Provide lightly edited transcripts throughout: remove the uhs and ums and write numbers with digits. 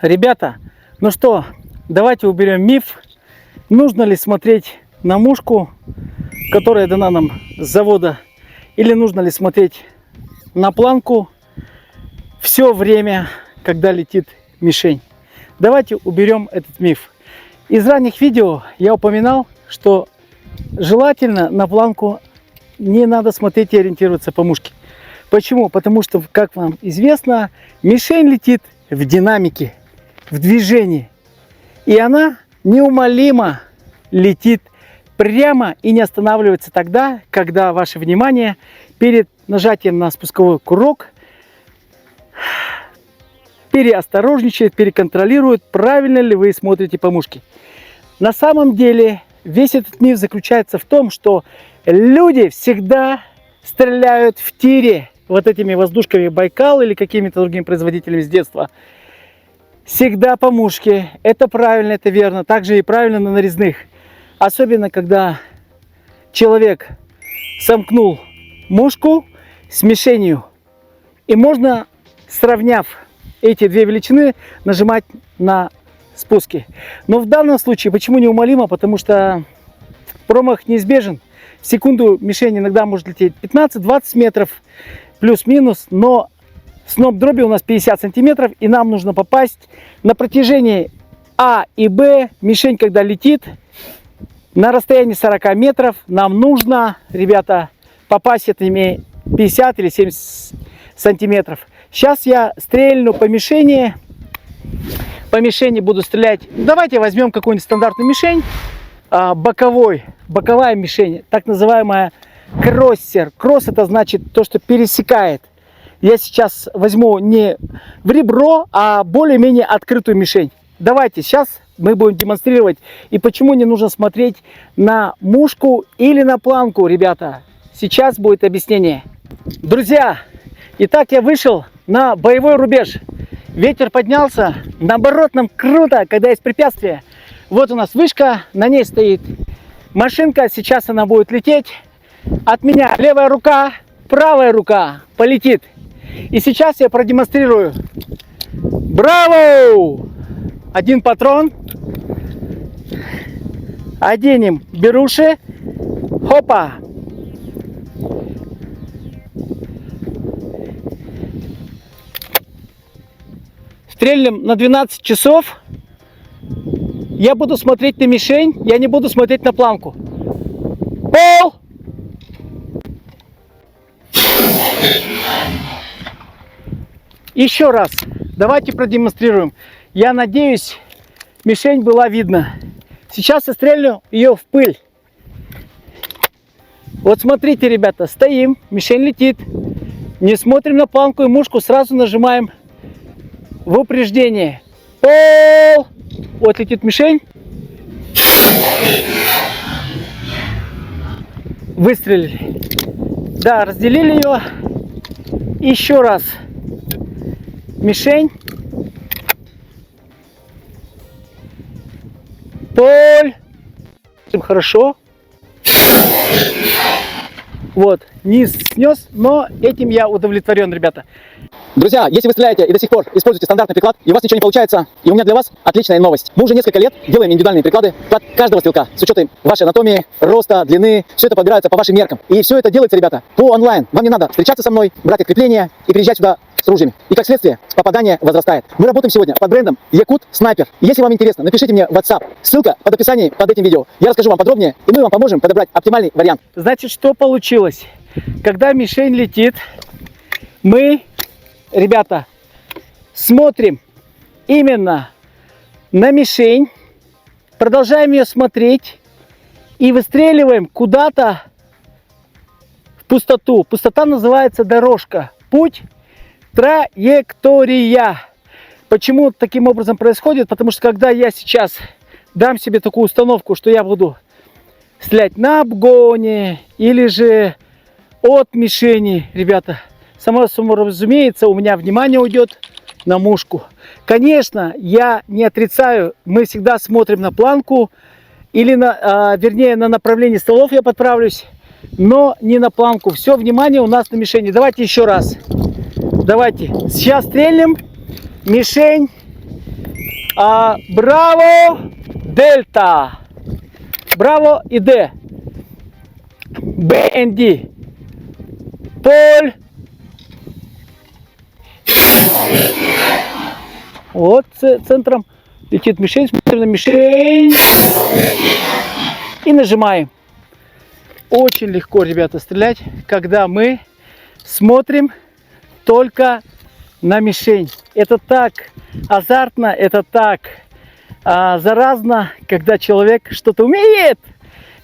Ребята, ну что, давайте уберем миф. Нужно ли смотреть на мушку, которая дана нам с завода, или нужно ли смотреть на планку все время, когда летит мишень? Давайте уберем этот миф. Из ранних видео я упоминал, что желательно на планку не надо смотреть и ориентироваться по мушке. Почему? Потому что, как вам известно, мишень летит в динамике, в движении. И она неумолимо летит прямо и не останавливается тогда, когда ваше внимание перед нажатием на спусковой курок переосторожничает, переконтролирует, правильно ли вы смотрите по мушке. На самом деле весь этот миф заключается в том, что люди всегда стреляют в тире вот этими воздушками Байкал или какими-то другими производителями с детства. Всегда по мушке. Это правильно, это верно. Также и правильно на нарезных. Особенно, когда человек сомкнул мушку с мишенью. И можно, сравняв эти две величины, нажимать на спуски. Но в данном случае, почему неумолимо? Потому что промах неизбежен. В секунду мишень иногда может лететь 15-20 метров, плюс-минус, но сноп дроби у нас 50 сантиметров, и нам нужно попасть на протяжении А и Б. Мишень, когда летит на расстоянии 40 метров, нам нужно, ребята, попасть этими 50 или 70 сантиметров. Сейчас я стрельну по мишени. По мишени буду стрелять. Давайте возьмем какую-нибудь стандартную мишень. Боковая мишень, так называемая кроссер. Кросс — это значит то, что пересекает. Я сейчас возьму не в ребро, а более-менее открытую мишень. Давайте сейчас мы будем демонстрировать. И почему не нужно смотреть на мушку или на планку, ребята. Сейчас будет объяснение. Друзья, итак, я вышел на боевой рубеж. Ветер поднялся. Наоборот, нам круто, когда есть препятствия. Вот у нас вышка, на ней стоит машинка. Сейчас она будет лететь. От меня левая рука, правая рука полетит. И сейчас я продемонстрирую. Браво! Один патрон. Оденем беруши. Хопа! Стрельнем на 12 часов. Я буду смотреть на мишень, я не буду смотреть на планку. Пол! Еще раз. Давайте продемонстрируем. Я надеюсь, мишень была видна. Сейчас я стрельну ее в пыль. Вот смотрите, ребята, стоим, мишень летит. Не смотрим на планку и мушку, сразу нажимаем в упреждение. Пол! Вот летит мишень. Выстрелили. Да, разделили ее. Еще раз. Мишень. Поль. Хорошо. Вот, низ снес, но этим я удовлетворен, ребята. Друзья, если вы стреляете и до сих пор используете стандартный приклад, и у вас ничего не получается, и у меня для вас отличная новость. Мы уже несколько лет делаем индивидуальные приклады под каждого стрелка, с учетом вашей анатомии, роста, длины. Все это подбирается по вашим меркам. И все это делается, ребята, по онлайн. Вам не надо встречаться со мной, брать открепления и приезжать сюда с ружьями. И как следствие, попадание возрастает. Мы работаем сегодня под брендом Якут Снайпер. Если вам интересно, напишите мне в WhatsApp. Ссылка под описанием под этим видео. Я расскажу вам подробнее, и мы вам поможем подобрать оптимальный вариант. Значит, что получилось? Когда мишень летит, мы, ребята, смотрим именно на мишень, продолжаем ее смотреть и выстреливаем куда-то в пустоту. Пустота называется дорожка, путь, траектория. Почему таким образом происходит? Потому что когда я сейчас дам себе такую установку, что я буду стрелять на обгоне или же от мишени, ребята, само разумеется, у меня внимание уйдет на мушку. Конечно, я не отрицаю, мы всегда смотрим на планку или вернее на направление стволов я подправлюсь, но не на планку. Все внимание у нас на мишени. Давайте еще раз. Давайте. Сейчас стрельнем. Мишень Браво, Дельта. Браво и Д. БНД. Поль. Вот центром летит мишень. Смотрим на мишень. И нажимаем. Очень легко, ребята, стрелять, когда мы смотрим только на мишень. Это так азартно, это так заразно, когда человек что-то умеет.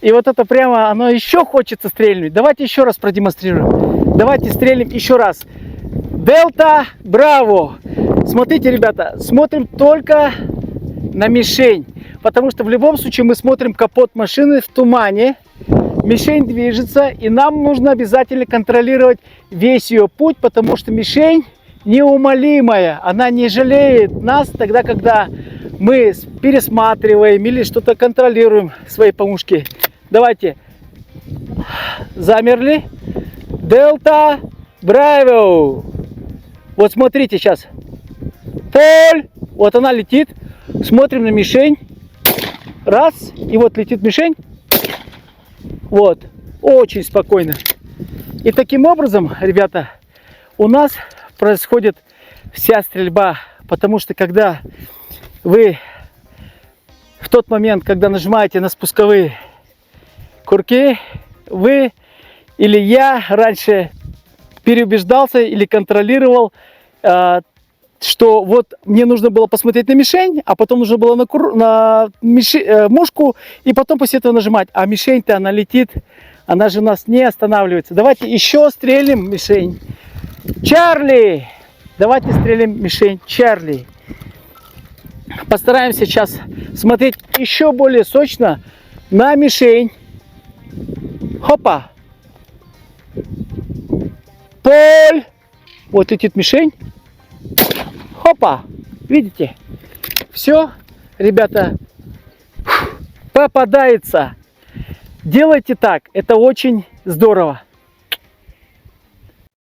И вот это прямо, оно еще хочется стрельнуть. Давайте еще раз продемонстрируем. Давайте стрелим еще раз. Дельта, браво. Смотрите, ребята, смотрим только на мишень. Потому что в любом случае мы смотрим капот машины в тумане. Мишень движется, и нам нужно обязательно контролировать весь ее путь, потому что мишень неумолимая. Она не жалеет нас тогда, когда мы пересматриваем или что-то контролируем свои помушки. Давайте. Замерли. Дельта. Браво. Вот смотрите сейчас. Поль. Вот она летит. Смотрим на мишень. Раз. И вот летит мишень. Вот. Очень спокойно. И таким образом, ребята, у нас происходит вся стрельба. Потому что когда вы в тот момент, когда нажимаете на спусковые курки, вы или я раньше переубеждался или контролировал, что вот мне нужно было посмотреть на мишень, а потом нужно было на мушку, и потом после этого нажимать. А мишень-то она летит, она же у нас не останавливается. Давайте еще стрелим мишень. Чарли! Давайте стрелим мишень Чарли. Постараемся сейчас смотреть еще более сочно на мишень. Хопа! Поль! Вот летит мишень. Хопа! Видите? Все, ребята, попадается. Делайте так, это очень здорово.